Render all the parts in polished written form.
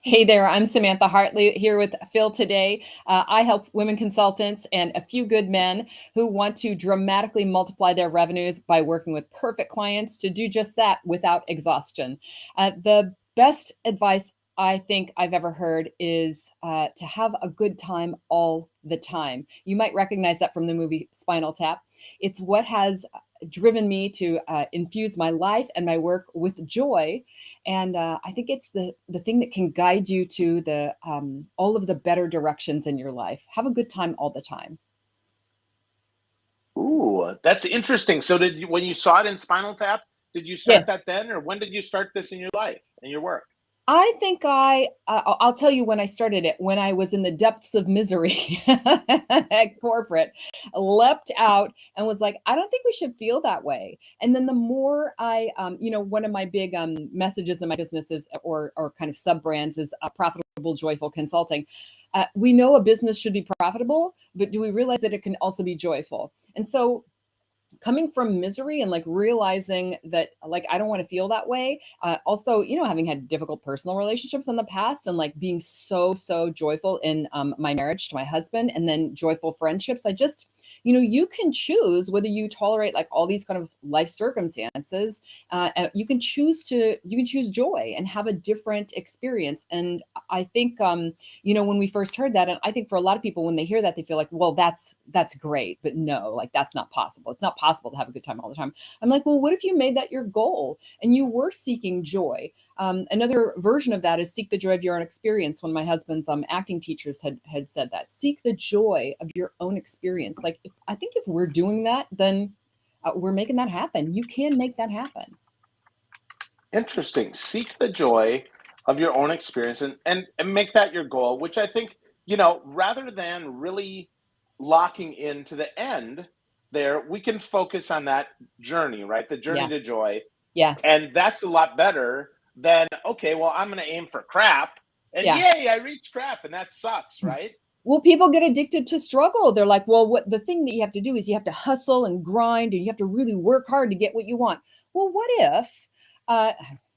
Hey there, I'm Samantha Hartley here with Phil today. I help women consultants and a few good men who want to dramatically multiply their revenues by working with perfect clients to do just that without exhaustion. The best advice I think I've ever heard is to have a good time all the time. You might recognize that from the movie Spinal Tap. It's what has driven me to infuse my life and my work with joy, and I think it's the thing that can guide you to the all of the better directions in your life. Have a good time all the time. Ooh, that's interesting. So did you, when you saw it in Spinal Tap, did you Yeah, start that then, or when did you start this in your life and your work? I think I'll tell you when I started it, when I was in the depths of misery at corporate, leapt out and was like, I don't think we should feel that way. And then the more one of my big messages in my business is, or kind of sub brands is profitable, joyful consulting. We know a business should be profitable, but do we realize that it can also be joyful? And so coming from misery and like realizing that like I don't want to feel that way, also having had difficult personal relationships in the past and like being so joyful in my marriage to my husband, and then joyful friendships. I just, you can choose whether you tolerate like all these kind of life circumstances. You can choose joy and have a different experience. And I think when we first heard that, and I think for a lot of people when they hear that, they feel like, well, that's great, but no, like that's not possible. It's not possible to have a good time all the time. I'm like, well, what if you made that your goal and you were seeking joy? Another version of that is seek the joy of your own experience. One of my husband's acting teachers had said that, seek the joy of your own experience. Like, I think if we're doing that, then we're making that happen. You can make that happen. Interesting. Seek the joy of your own experience and make that your goal, which I think, rather than really locking into the end there, we can focus on that journey, right? The journey Yeah. to joy. Yeah. And that's a lot better than, okay, well, I'm going to aim for crap. And Yeah. yay, I reached crap. And that sucks, right? Well, people get addicted to struggle. They're like, well, what the thing that you have to do is you have to hustle and grind and you have to really work hard to get what you want. Well, what if, uh,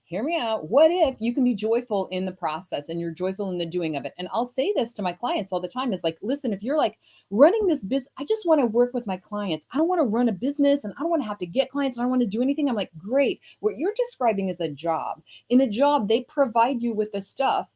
hear me out, what if you can be joyful in the process and you're joyful in the doing of it? And I'll say this to my clients all the time is like, listen, if you're like running this business, I just want to work with my clients. I don't want to run a business and I don't want to have to get clients. And I don't want to do anything. I'm like, great. What you're describing is a job. In a job, they provide you with the stuff.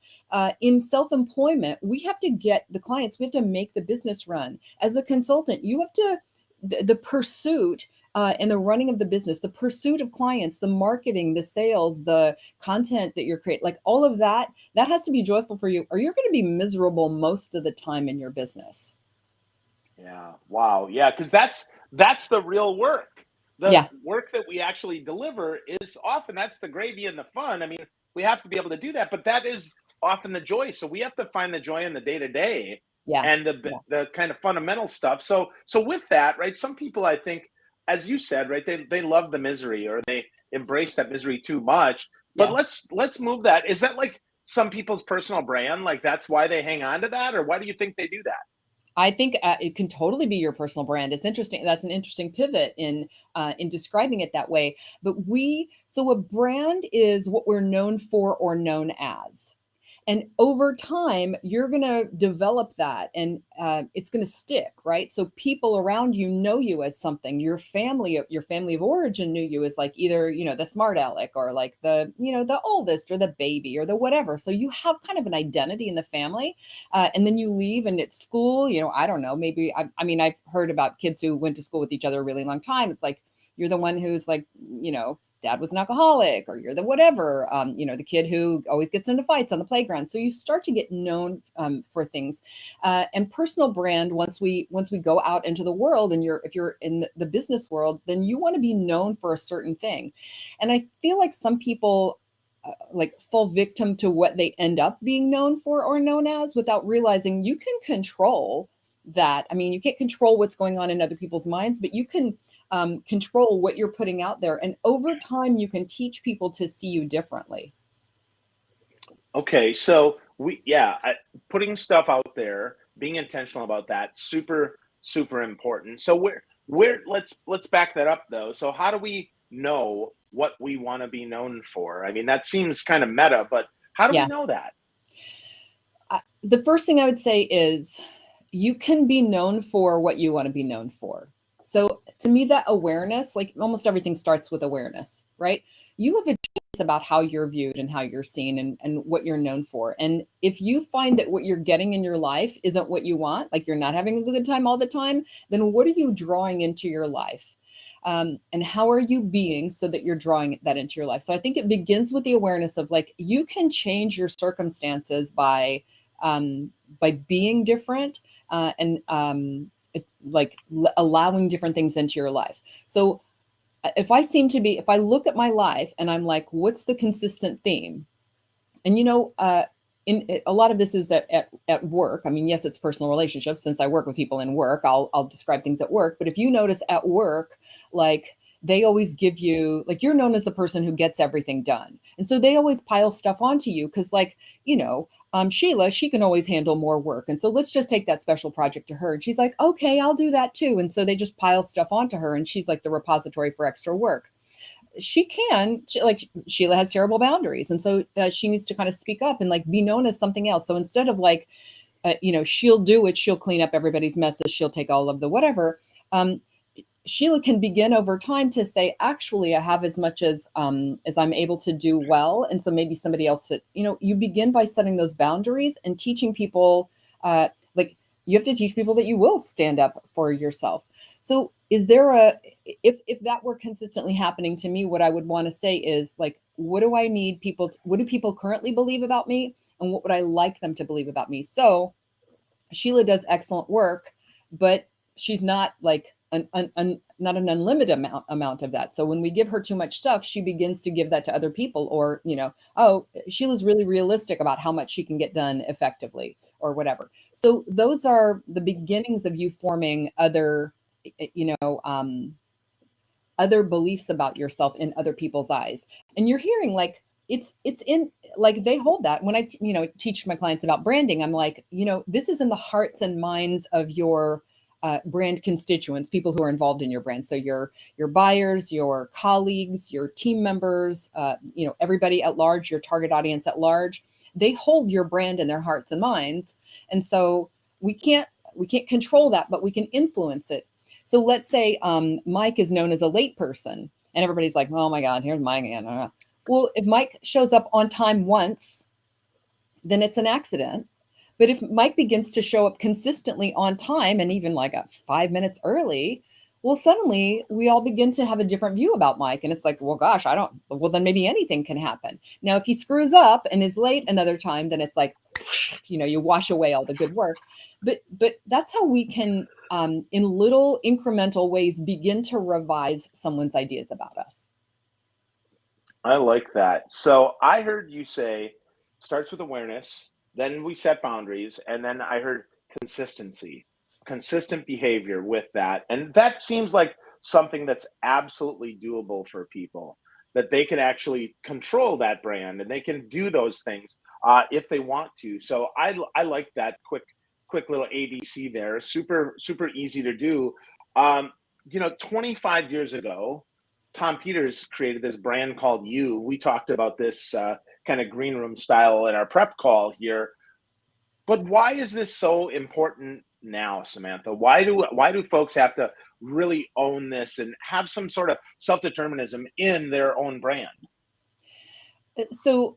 In self-employment, we have to get the clients, we have to make the business run. As a consultant, you have to, the pursuit and the running of the business, the pursuit of clients, the marketing, the sales, the content that you're creating, like all of that, that has to be joyful for you, or you're going to be miserable most of the time in your business. Yeah. Wow. Yeah. Because that's the real work. The Yeah. work that we actually deliver is often that's the gravy and the fun. I mean, we have to be able to do that, but that is often the joy. So we have to find the joy in the day to day Yeah. and Yeah. the kind of fundamental stuff. So with that, right? Some people, I think, as you said, right, they love the misery or they embrace that misery too much. But Yeah. let's move that. Is that like some people's personal brand? Like that's why they hang on to that, or why do you think they do that? I think it can totally be your personal brand. It's interesting. That's an interesting pivot in describing it that way. But so a brand is what we're known for or known as. And over time, you're going to develop that and it's going to stick, right? So people around you know you as something. Your family of origin knew you as like either, the smart aleck or like the oldest or the baby or the whatever. So you have kind of an identity in the family. And then you leave and at school, I don't know, maybe, I mean, I've heard about kids who went to school with each other a really long time. It's like, you're the one who's like, dad was an alcoholic, or you're the whatever, the kid who always gets into fights on the playground. So you start to get known for things, and personal brand. Once we go out into the world, and if you're in the business world, then you want to be known for a certain thing. And I feel like some people like fall victim to what they end up being known for or known as without realizing you can control that. I mean, you can't control what's going on in other people's minds, but you can control what you're putting out there. And over time, you can teach people to see you differently. Okay, so putting stuff out there, being intentional about that, super important. So let's back that up though. So how do we know what we want to be known for? I mean, that seems kind of meta, but how do we Yeah. know that? The first thing I would say is you can be known for what you want to be known for. So to me, that awareness, like almost everything starts with awareness, right? You have a choice about how you're viewed and how you're seen and what you're known for. And if you find that what you're getting in your life isn't what you want, like you're not having a good time all the time, then what are you drawing into your life? And how are you being so that you're drawing that into your life? So I think it begins with the awareness of like, you can change your circumstances by being different allowing different things into your life. So if I look at my life and I'm like, what's the consistent theme? And a lot of this is at work. I mean, yes, it's personal relationships. Since I work with people in work, I'll describe things at work. But if you notice at work, like they always give you, like you're known as the person who gets everything done, and so they always pile stuff onto you because, like, Sheila, she can always handle more work, and so let's just take that special project to her. And she's like, okay, I'll do that too. And so they just pile stuff onto her, and she's like the repository for extra work. Sheila has terrible boundaries, and so she needs to kind of speak up and like be known as something else. So instead of like she'll do it, she'll clean up everybody's messes, she'll take all of the whatever. Sheila can begin over time to say, actually, I have as much as I'm able to do well, and so maybe somebody else. You begin by setting those boundaries and teaching people. Like you have to teach people that you will stand up for yourself. So is there if that were consistently happening to me, what I would want to say is like, what do I need what do people currently believe about me? And what would I like them to believe about me? So Sheila does excellent work, but she's not like not an unlimited amount of that. So when we give her too much stuff, she begins to give that to other people, or, oh, Sheila's really realistic about how much she can get done effectively or whatever. So those are the beginnings of you forming other beliefs about yourself in other people's eyes. And you're hearing like, it's in like they hold that when I teach my clients about branding. I'm like, this is in the hearts and minds of your brand constituents, people who are involved in your brand. So your buyers, your colleagues, your team members, everybody at large, your target audience at large, they hold your brand in their hearts and minds. And so we can't control that, but we can influence it. So let's say Mike is known as a late person, and everybody's like, oh my God, here's Mike again. Well, if Mike shows up on time once, then it's an accident. But if Mike begins to show up consistently on time and even like 5 minutes early, well, suddenly we all begin to have a different view about Mike. And it's like, well, gosh, well, then maybe anything can happen. Now, if he screws up and is late another time, then it's like, you wash away all the good work. But that's how we can, in little incremental ways, begin to revise someone's ideas about us. I like that. So I heard you say starts with awareness, then we set boundaries, and then I heard consistency, consistent behavior with that. And that seems like something that's absolutely doable for people, that they can actually control that brand and they can do those things if they want to. So I like that quick little ABC there. Super, super easy to do. 25 years ago, Tom Peters created this brand called You. We talked about this kind of green room style in our prep call here. But why is this so important now, Samantha? Why do folks have to really own this and have some sort of self-determinism in their own brand? So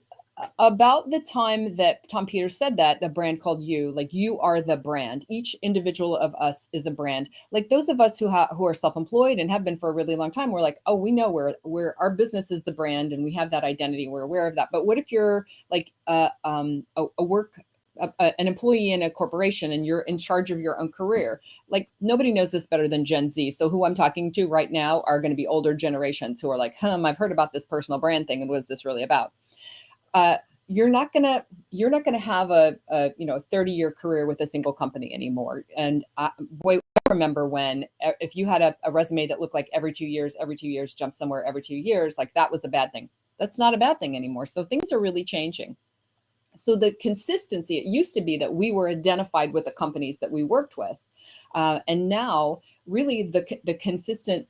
about the time that Tom Peters said that, the brand called You, like you are the brand. Each individual of us is a brand. Like those of us who are self-employed and have been for a really long time, we're like, oh, we know we're our business is the brand and we have that identity. We're aware of that. But what if you're like an employee in a corporation and you're in charge of your own career? Like nobody knows this better than Gen Z. So who I'm talking to right now are going to be older generations who are like, I've heard about this personal brand thing. And what is this really about? You're not gonna have a 30-year career with a single company anymore. And I remember when if you had a resume that looked like every 2 years, jump somewhere every 2 years, like that was a bad thing. That's not a bad thing anymore. So things are really changing. So the consistency, it used to be that we were identified with the companies that we worked with. And now really the consistent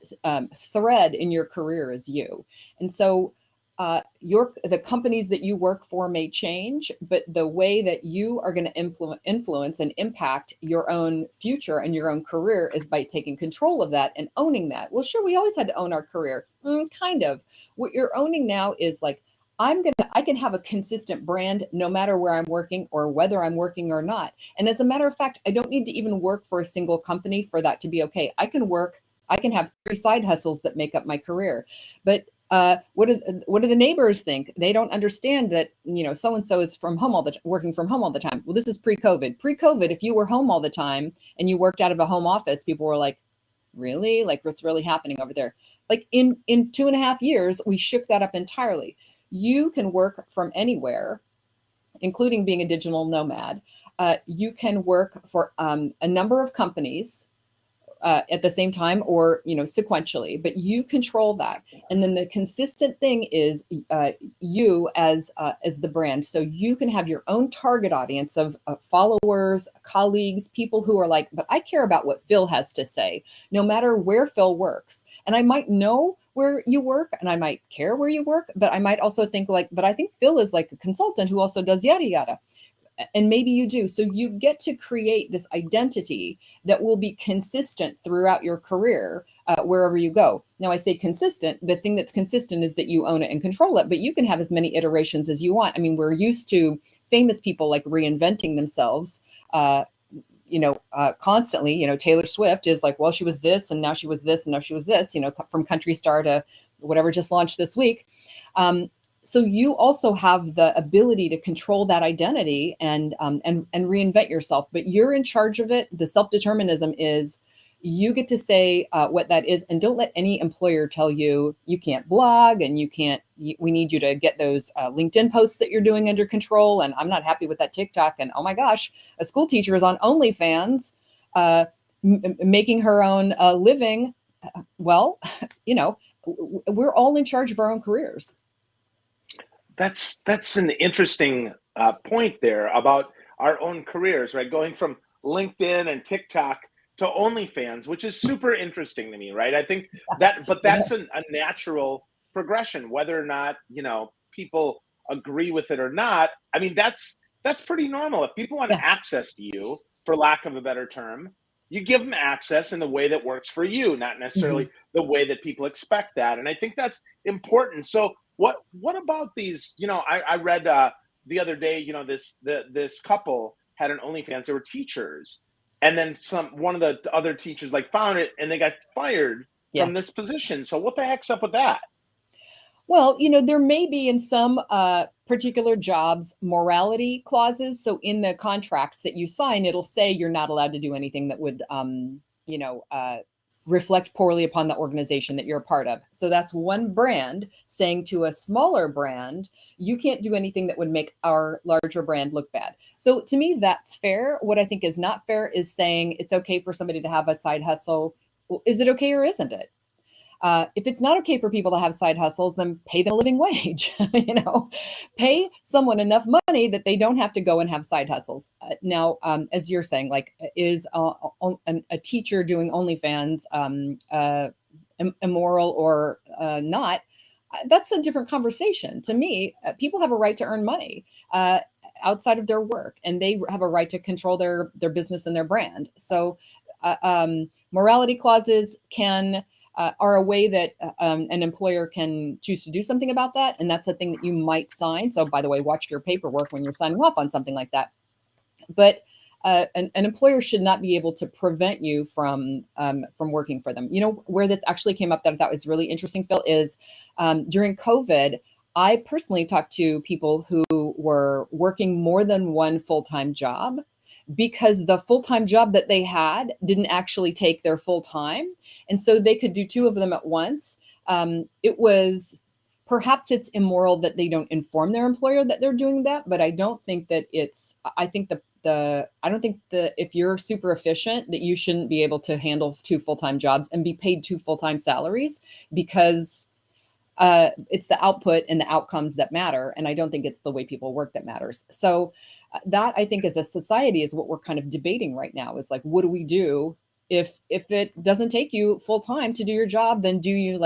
thread in your career is you. And so the companies that you work for may change, but the way that you are going to influence and impact your own future and your own career is by taking control of that and owning that. Well, sure, we always had to own our career. Kind of. What you're owning now is like, I can have a consistent brand no matter where I'm working or whether I'm working or not. And as a matter of fact, I don't need to even work for a single company for that to be okay. I can have 3 side hustles that make up my career. But what do the neighbors think? They don't understand that, so and so is working from home all the time. Well, this is pre-COVID. Pre-COVID, if you were home all the time and you worked out of a home office, people were like, really? Like, what's really happening over there? Like in 2.5 years, we shook that up entirely. You can work from anywhere, including being a digital nomad. You can work for a number of companies at the same time, or sequentially, but you control that. And then the consistent thing is you as the brand. So you can have your own target audience of followers, colleagues, people who are like, but I care about what Phil has to say, no matter where Phil works. And I might know where you work and I might care where you work, but I might also think like, but I think Phil is like a consultant who also does yada yada. And maybe you do. So you get to create this identity that will be consistent throughout your career, wherever you go. Now, I say consistent. The thing that's consistent is that you own it and control it, but you can have as many iterations as you want. I mean, we're used to famous people like reinventing themselves, constantly. Taylor Swift is like, well, she was this, and now she was this, and now she was this, from country star to whatever just launched this week. So you also have the ability to control that identity and reinvent yourself, but you're in charge of it. The self-determinism is you get to say what that is, and don't let any employer tell you you can't blog and we need you to get those LinkedIn posts that you're doing under control. And I'm not happy with that TikTok. And oh my gosh, a school teacher is on OnlyFans, making her own living. Well, we're all in charge of our own careers. That's an interesting point there about our own careers, right? Going from LinkedIn and TikTok to OnlyFans, which is super interesting to me, right? I think that's a natural progression, whether or not people agree with it or not. I mean, that's pretty normal. If people want access to you, for lack of a better term, you give them access in the way that works for you, not necessarily the way that people expect that. And I think that's important. So what about these? I read the other day, this couple had an OnlyFans. They were teachers, and then one of the other teachers found it, and they got fired from this position. So what the heck's up with that? Well, there may be in some particular jobs morality clauses. So in the contracts that you sign, it'll say you're not allowed to do anything that would, reflect poorly upon the organization that you're a part of. So that's one brand saying to a smaller brand, you can't do anything that would make our larger brand look bad. So to me, that's fair. What I think is not fair is saying it's okay for somebody to have a side hustle. Well, is it okay or isn't it? If it's not okay for people to have side hustles, then pay them a living wage. Pay someone enough money that they don't have to go and have side hustles. Now, as you're saying, is a teacher doing OnlyFans immoral or not? That's a different conversation. To me, people have a right to earn money outside of their work, and they have a right to control their business and their brand. So, morality clauses are a way that an employer can choose to do something about that. And that's a thing that you might sign. So by the way, watch your paperwork when you're signing off on something like that. But an employer should not be able to prevent you from working for them. Where this actually came up that I thought was really interesting, Phil, is during COVID, I personally talked to people who were working more than one full-time job, because the full-time job that they had didn't actually take their full time. And so they could do 2 of them at once. Perhaps it's immoral that they don't inform their employer that they're doing that, but I don't think that I don't think that if you're super efficient, that you shouldn't be able to handle 2 full-time jobs and be paid 2 full-time salaries, because it's the output and the outcomes that matter. And I don't think it's the way people work that matters. So that, I think, as a society, is what we're kind of debating right now, is like, what do we do if it doesn't take you full time to do your job? Then do you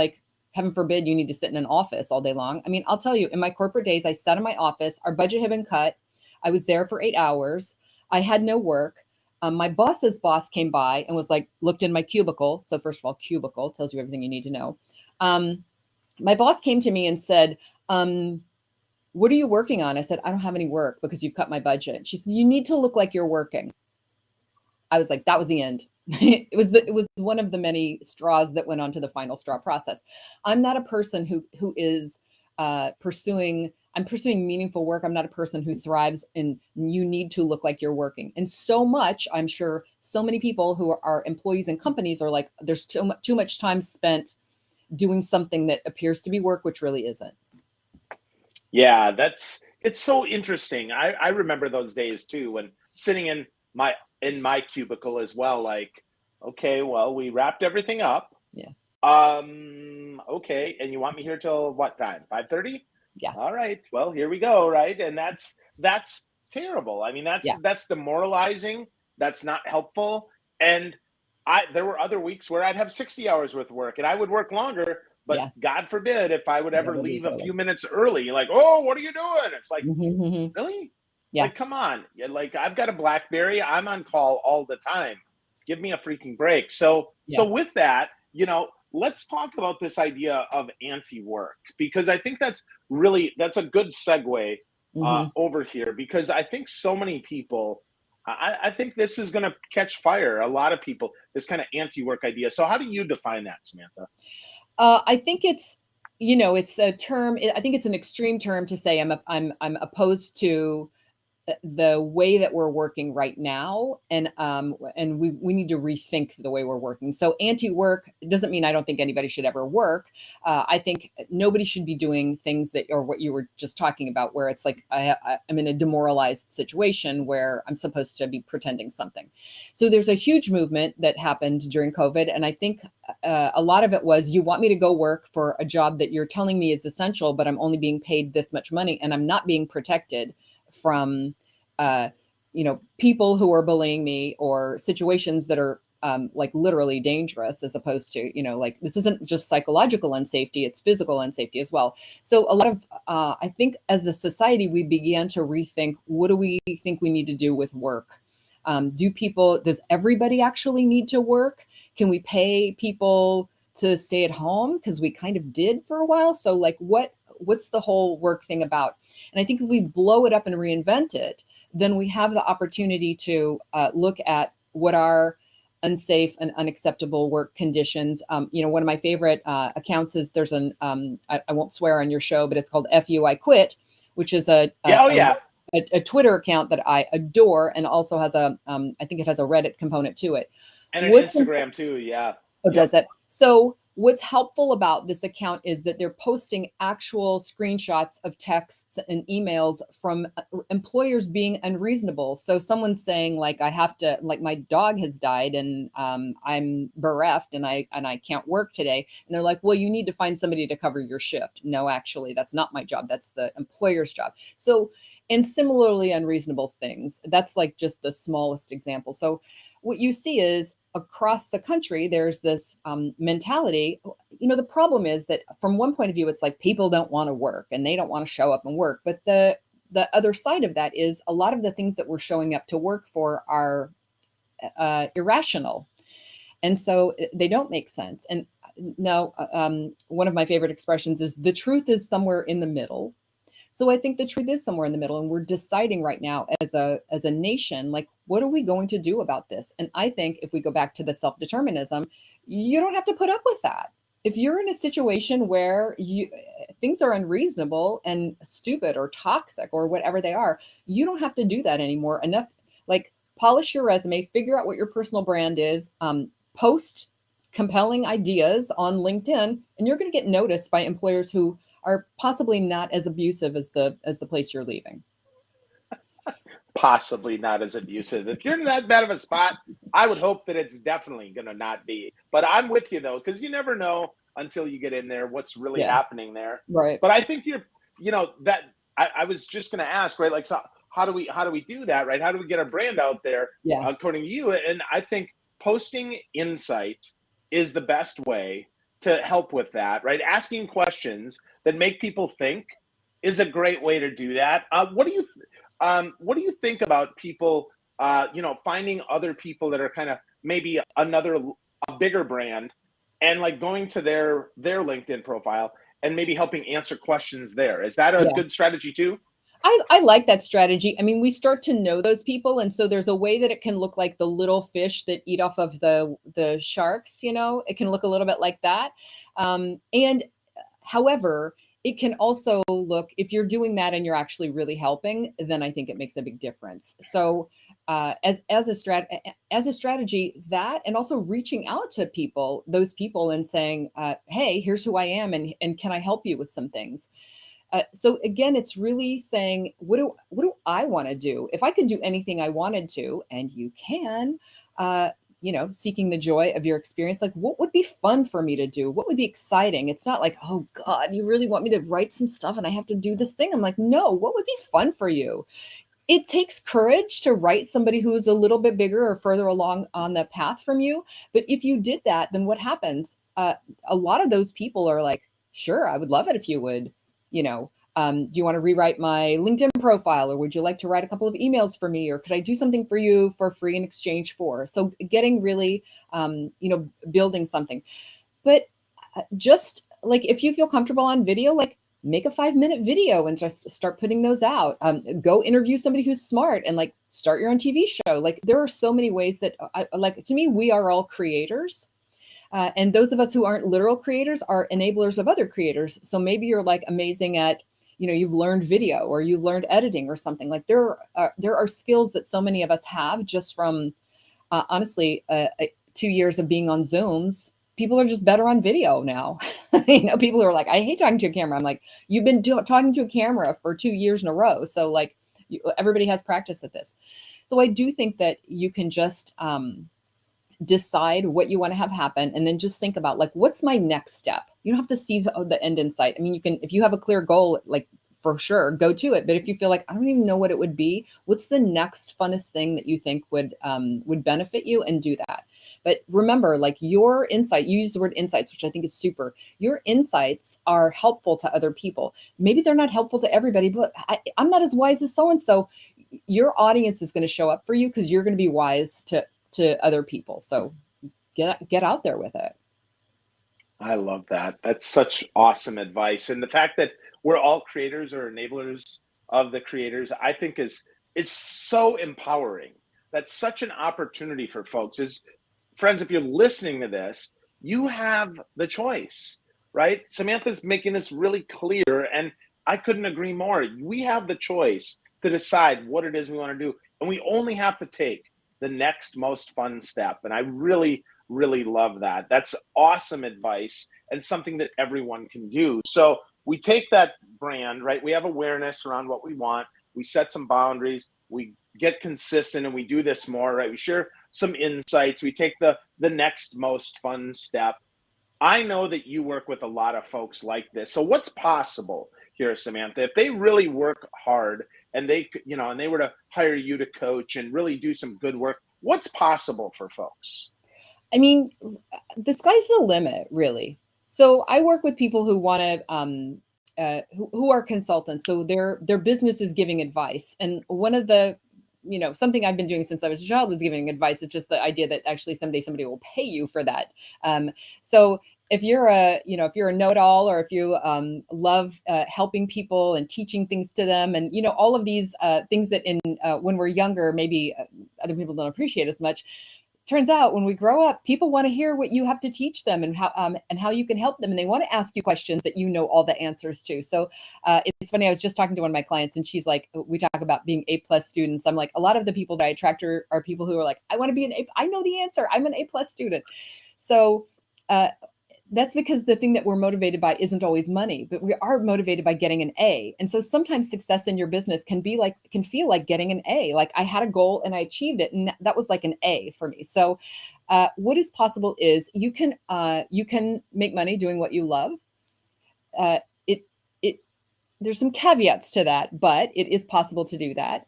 heaven forbid you need to sit in an office all day long. I mean, I'll tell you, in my corporate days, I sat in my office, our budget had been cut. I was there for 8 hours. I had no work. My boss's boss came by and was like, looked in my cubicle. So first of all, cubicle tells you everything you need to know. My boss came to me and said, what are you working on? I said, I don't have any work because you've cut my budget. She said, you need to look like you're working. I was like, that was the end. It was one of the many straws that went on to the final straw process. I'm not a person who is pursuing meaningful work. I'm not a person who thrives in you need to look like you're working. And so much, I'm sure so many people who are employees in companies are like, there's too much time spent doing something that appears to be work, which really isn't. Yeah, it's so interesting. I remember those days too, when sitting in my cubicle as well, like, okay, well, we wrapped everything up. Yeah. Okay, and you want me here till what time? 5:30? Yeah. All right. Well, here we go, right? And that's terrible. I mean, that's demoralizing. That's not helpful. And there were other weeks where I'd have 60 hours worth of work and I would work longer, but God forbid if I would ever leave a few minutes early, like, oh, what are you doing? It's like, really? Yeah. Like, come on. Like, I've got a BlackBerry. I'm on call all the time. Give me a freaking break. So with that, let's talk about this idea of anti-work, because I think that's a good segue over here, because I think so many people, I think this is going to catch fire. A lot of people, this kind of anti-work idea. So how do you define that, Samantha? I think it's a term. I think it's an extreme term to say I'm opposed to the way that we're working right now, and we need to rethink the way we're working. So anti-work doesn't mean I don't think anybody should ever work. I think nobody should be doing things that, or what you were just talking about, where it's like I'm in a demoralized situation where I'm supposed to be pretending something. So there's a huge movement that happened during COVID, and I think a lot of it was, you want me to go work for a job that you're telling me is essential, but I'm only being paid this much money, and I'm not being protected from people who are bullying me, or situations that are like literally dangerous, as opposed to, like, this isn't just psychological unsafety, it's physical unsafety as well. So a lot of, I think as a society, we began to rethink, what do we think we need to do with work? Does everybody actually need to work? Can we pay people to stay at home? Because we kind of did for a while. So like, what's the whole work thing about? And I think if we blow it up and reinvent it, then we have the opportunity to look at what are unsafe and unacceptable work conditions. One of my favorite accounts is, there's I won't swear on your show, but it's called FU I Quit, which is a Twitter account that I adore, and also has I think it has a Reddit component to it. And an Instagram too, yeah. Oh, does it? So what's helpful about this account is that they're posting actual screenshots of texts and emails from employers being unreasonable. So someone's saying, like, my dog has died and I'm bereft and I can't work today. And they're like, well, you need to find somebody to cover your shift. No, actually, that's not my job. That's the employer's job. So, and similarly unreasonable things. That's like just the smallest example. So what you see is, across the country, there's this mentality. The problem is that from one point of view, it's like people don't want to work and they don't want to show up and work. But the other side of that is, a lot of the things that we're showing up to work for are irrational. And so they don't make sense. And now, one of my favorite expressions is, the truth is somewhere in the middle. So I think the truth is somewhere in the middle, and we're deciding right now as a nation, like, what are we going to do about this? And I think if we go back to the self-determinism, you don't have to put up with that. If you're in a situation where things are unreasonable and stupid or toxic or whatever they are, you don't have to do that anymore. Enough, like, polish your resume, figure out what your personal brand is, post compelling ideas on LinkedIn, and you're going to get noticed by employers who are possibly not as abusive as the place you're leaving. Possibly not as abusive. If you're in that bad of a spot, I would hope that it's definitely going to not be. But I'm with you though, because you never know until you get in there what's really happening there. Right. But I think that I was just going to ask, right? Like, so how do we do that, right? How do we get our brand out there? Yeah. According to you, and I think posting insight is the best way to help with that, right? Asking questions that make people think is a great way to do that. What do you think about people, finding other people that are kind of maybe a bigger brand, and like going to their LinkedIn profile and maybe helping answer questions there? Is that a Yeah. good strategy too? I like that strategy. I mean, we start to know those people, and so there's a way that it can look like the little fish that eat off of the sharks. It can look a little bit like that. And however, it can also look, if you're doing that and you're actually really helping, then I think it makes a big difference. So as a strategy, that, and also reaching out to those people, and saying, hey, here's who I am, and can I help you with some things? So again, it's really saying, what do I want to do? If I could do anything I wanted to, and you can, seeking the joy of your experience, like what would be fun for me to do? What would be exciting? It's not like, oh God, you really want me to write some stuff and I have to do this thing. I'm like, no, what would be fun for you? It takes courage to write somebody who's a little bit bigger or further along on the path from you. But if you did that, then what happens? A lot of those people are like, sure, I would love it if you would, do you want to rewrite my LinkedIn profile, or would you like to write a couple of emails for me, or could I do something for you for free in exchange for? So getting really, building something. But just like, if you feel comfortable on video, like make a 5-minute video and just start putting those out. Go interview somebody who's smart, and like start your own TV show. Like there are so many ways that to me, we are all creators. And those of us who aren't literal creators are enablers of other creators. So maybe you're like amazing at, you've learned video, or you've learned editing or something. Like there are skills that so many of us have just from, honestly, 2 years of being on Zooms. People are just better on video now. People are like, I hate talking to a camera. I'm like, you've been talking to a camera for 2 years in a row. So like everybody has practice at this. So I do think that you can just, decide what you want to have happen, and then just think about, like, what's my next step? You don't have to see the end in sight. I mean, you can, if you have a clear goal, like, for sure, go to it. But if you feel like, I don't even know what it would be, what's the next funnest thing that you think would benefit you, and do that. But remember, like, your insight, you use the word insights, which I think is super. Your insights are helpful to other people. Maybe they're not helpful to everybody, but I'm not as wise as so-and-so. Your audience is going to show up for you because you're going to be wise to other people. So get out there with it. I love that. That's such awesome advice. And the fact that we're all creators or enablers of the creators, I think is so empowering. That's such an opportunity for folks. Is Friends, if you're listening to this, you have the choice, right? Samantha's making this really clear, and I couldn't agree more. We have the choice to decide what it is we want to do, and we only have to take the next most fun step. And I really, really love that. That's awesome advice, and something that everyone can do. So we take that brand, right? We have awareness around what we want. We set some boundaries. We get consistent, and we do this more, right? We share some insights. We take the next most fun step. I know that you work with a lot of folks like this. So what's possible here, Samantha, if they really work hard, and they were to hire you to coach and really do some good work? What's possible for folks? I mean, the sky's the limit, really. So I work with people who want to, who are consultants. So their business is giving advice. And one of the, something I've been doing since I was a child was giving advice. It's just the idea that actually someday somebody will pay you for that. So if you're a know-it-all, or if you love helping people and teaching things to them, and all of these things that when we're younger, maybe other people don't appreciate as much. Turns out when we grow up, people want to hear what you have to teach them, and how you can help them, and they want to ask you questions that you know all the answers to. So it's funny. I was just talking to one of my clients, and she's like, we talk about being A+ students. I'm like, a lot of the people that I attract are people who are like, I want to be an A. I know the answer. I'm an A+ student. So that's because the thing that we're motivated by isn't always money, but we are motivated by getting an A. And so sometimes success in your business can feel like getting an A. Like, I had a goal and I achieved it, and that was like an A for me. So what is possible is you can make money doing what you love. there's some caveats to that, but it is possible to do that.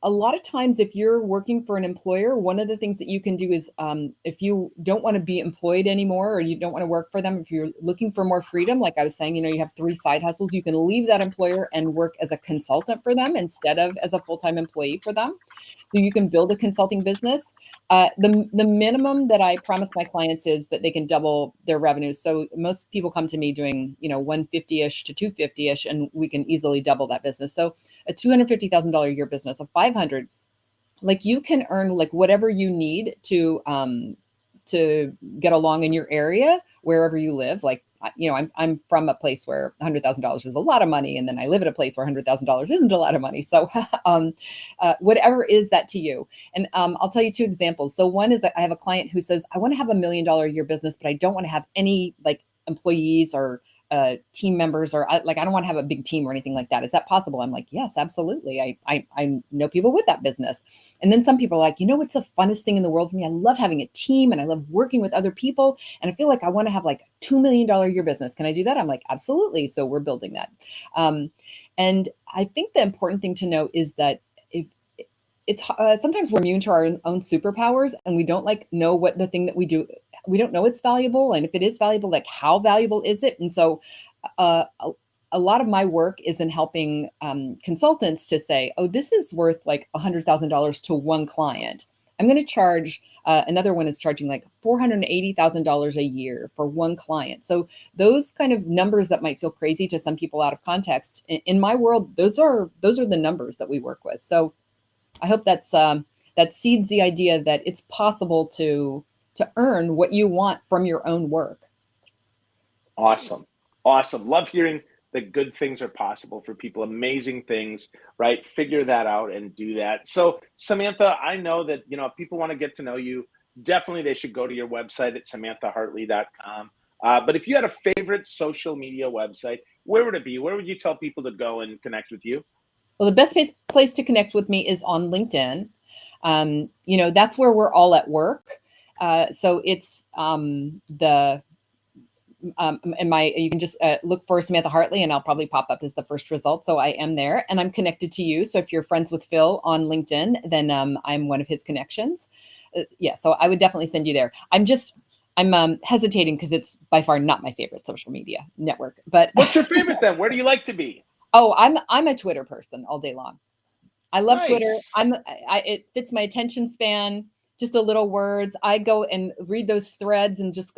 A lot of times, if you're working for an employer, one of the things that you can do is, if you don't want to be employed anymore, or you don't want to work for them, if you're looking for more freedom, like I was saying, you have 3 side hustles, you can leave that employer and work as a consultant for them instead of as a full-time employee for them. So you can build a consulting business. The minimum that I promise my clients is that they can double their revenues. So most people come to me doing 150-ish to 250-ish, and we can easily double that business. So a $250,000 a year business, a 500, like you can earn like whatever you need to get along in your area wherever you live. Like, I'm from a place where $100,000 is a lot of money, and then I live at a place where $100,000 isn't a lot of money. So whatever is that to you. And I'll tell you 2 examples. So one is that I have a client who says, I want to have $1 million a year business, but I don't want to have any like employees or team members, or I don't want to have a big team or anything like that. Is that possible? I'm like, yes, absolutely. I know people with that business. And then some people are like, what's the funnest thing in the world for me? I love having a team and I love working with other people. And I feel like I want to have like a $2 million a year business. Can I do that? I'm like, absolutely. So we're building that. And I think the important thing to know is that if it's sometimes we're immune to our own superpowers, and we don't know what the thing that we do, we don't know it's valuable. And if it is valuable, like how valuable is it? And so a lot of my work is in helping consultants to say, oh, this is worth like $100,000 to one client. I'm going to charge, another one is charging like $480,000 a year for one client. So those kind of numbers that might feel crazy to some people out of context, in my world, those are the numbers that we work with. So I hope that seeds the idea that it's possible to earn what you want from your own work. Awesome. Awesome. Love hearing that good things are possible for people. Amazing things, right? Figure that out and do that. So Samantha, I know that, if people want to get to know you, definitely they should go to your website at samanthahartley.com. But if you had a favorite social media website, where would it be? Where would you tell people to go and connect with you? Well, the best place to connect with me is on LinkedIn. That's where we're all at work. So it's you can just look for Samantha Hartley, and I'll probably pop up as the first result. So I am there, and I'm connected to you. So if you're friends with Phil on LinkedIn, then I'm one of his connections. Yeah, so I would definitely send you there. I'm hesitating because it's by far not my favorite social media network. But what's your favorite then? Where do you like to be? Oh, I'm a Twitter person all day long. I love Nice. Twitter. It fits my attention span. Just a little words. I go and read those threads and just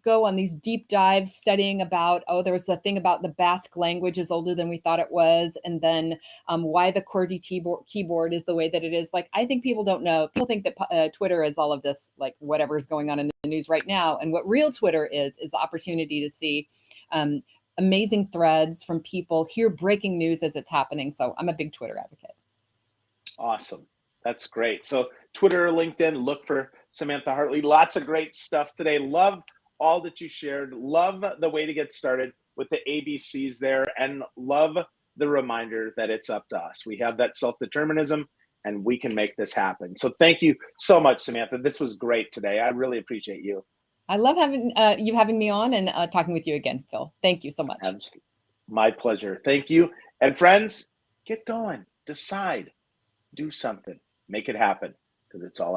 go on these deep dives studying about, there was a thing about the Basque language is older than we thought it was. And then why the QWERTY keyboard is the way that it is. Like, I think people don't know. People think that Twitter is all of this, like whatever's going on in the news right now. And what real Twitter is the opportunity to see amazing threads from people, hear breaking news as it's happening. So I'm a big Twitter advocate. Awesome. That's great. So Twitter, LinkedIn, look for Samantha Hartley. Lots of great stuff today. Love all that you shared. Love the way to get started with the ABCs there, and love the reminder that it's up to us. We have that self-determinism, and we can make this happen. So thank you so much, Samantha. This was great today. I really appreciate you. I love having you having me on and talking with you again, Phil. Thank you so much. My pleasure. Thank you. And friends, get going. Decide. Do something. Make it happen, because it's all up to